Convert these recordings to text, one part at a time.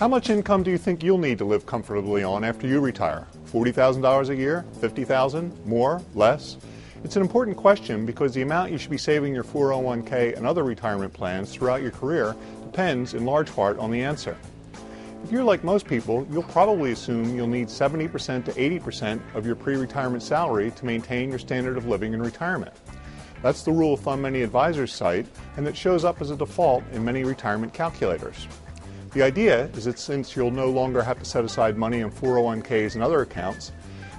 How much income do you think you'll need to live comfortably on after you retire? $40,000 a year? $50,000? More? Less? It's an important question because the amount you should be saving in your 401k and other retirement plans throughout your career depends in large part on the answer. If you're like most people, you'll probably assume you'll need 70% to 80% of your pre-retirement salary to maintain your standard of living in retirement. That's the rule of thumb many advisors cite, and that shows up as a default in many retirement calculators. The idea is that since you'll no longer have to set aside money in 401ks and other accounts,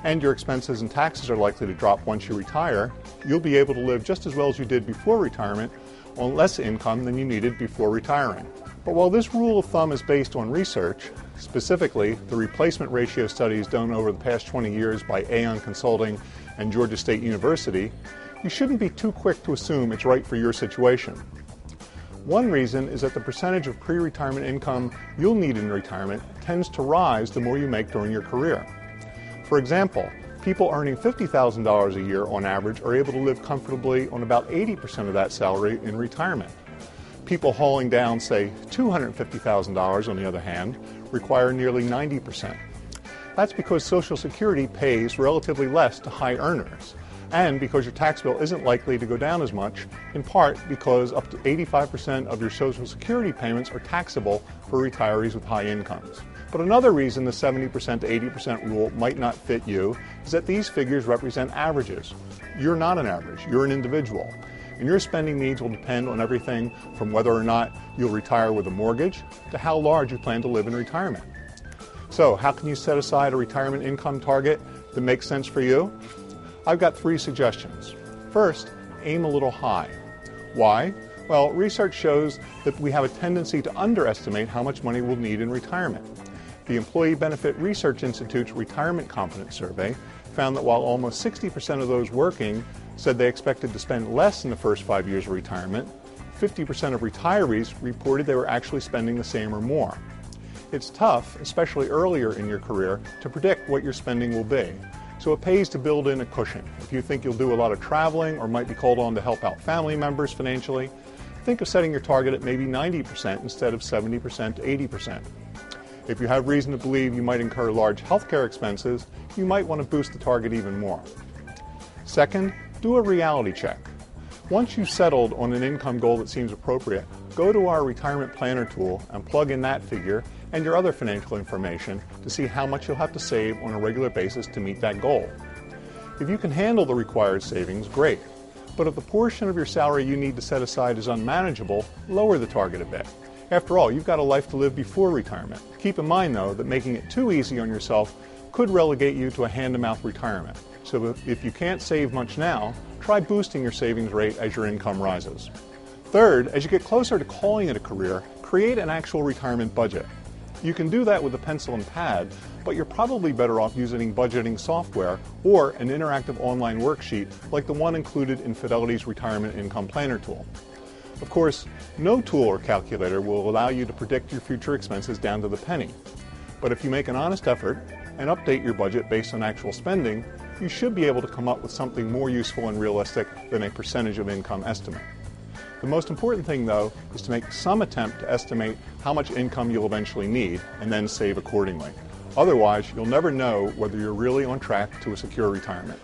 and your expenses and taxes are likely to drop once you retire, you'll be able to live just as well as you did before retirement on less income than you needed before retiring. But while this rule of thumb is based on research, specifically the replacement ratio studies done over the past 20 years by Aon Consulting and Georgia State University, you shouldn't be too quick to assume it's right for your situation. One reason is that the percentage of pre-retirement income you'll need in retirement tends to rise the more you make during your career. For example, people earning $50,000 a year on average are able to live comfortably on about 80% of that salary in retirement. People hauling down, say, $250,000 on the other hand, require nearly 90%. That's because Social Security pays relatively less to high earners, and because your tax bill isn't likely to go down as much, in part because up to 85% of your Social Security payments are taxable for retirees with high incomes. But another reason the 70% to 80% rule might not fit you is that these figures represent averages. You're not an average, you're an individual. And your spending needs will depend on everything from whether or not you'll retire with a mortgage to how large you plan to live in retirement. So, how can you set aside a retirement income target that makes sense for you? I've got 3 suggestions. First, aim a little high. Why? Well, research shows that we have a tendency to underestimate how much money we'll need in retirement. The Employee Benefit Research Institute's Retirement Confidence Survey found that while almost 60% of those working said they expected to spend less in the first 5 years of retirement, 50% of retirees reported they were actually spending the same or more. It's tough, especially earlier in your career, to predict what your spending will be. So it pays to build in a cushion. If you think you'll do a lot of traveling or might be called on to help out family members financially, think of setting your target at maybe 90% instead of 70% to 80%. If you have reason to believe you might incur large healthcare expenses, you might want to boost the target even more. Second, do a reality check. Once you've settled on an income goal that seems appropriate, go to our retirement planner tool and plug in that figure and your other financial information to see how much you'll have to save on a regular basis to meet that goal. If you can handle the required savings, great. But if the portion of your salary you need to set aside is unmanageable, lower the target a bit. After all, you've got a life to live before retirement. Keep in mind, though, that making it too easy on yourself could relegate you to a hand-to-mouth retirement. So if you can't save much now, try boosting your savings rate as your income rises. Third, as you get closer to calling it a career, create an actual retirement budget. You can do that with a pencil and pad, but you're probably better off using budgeting software or an interactive online worksheet like the one included in Fidelity's Retirement Income Planner tool. Of course, no tool or calculator will allow you to predict your future expenses down to the penny. But if you make an honest effort and update your budget based on actual spending, you should be able to come up with something more useful and realistic than a percentage of income estimate. The most important thing, though, is to make some attempt to estimate how much income you'll eventually need and then save accordingly. Otherwise, you'll never know whether you're really on track to a secure retirement.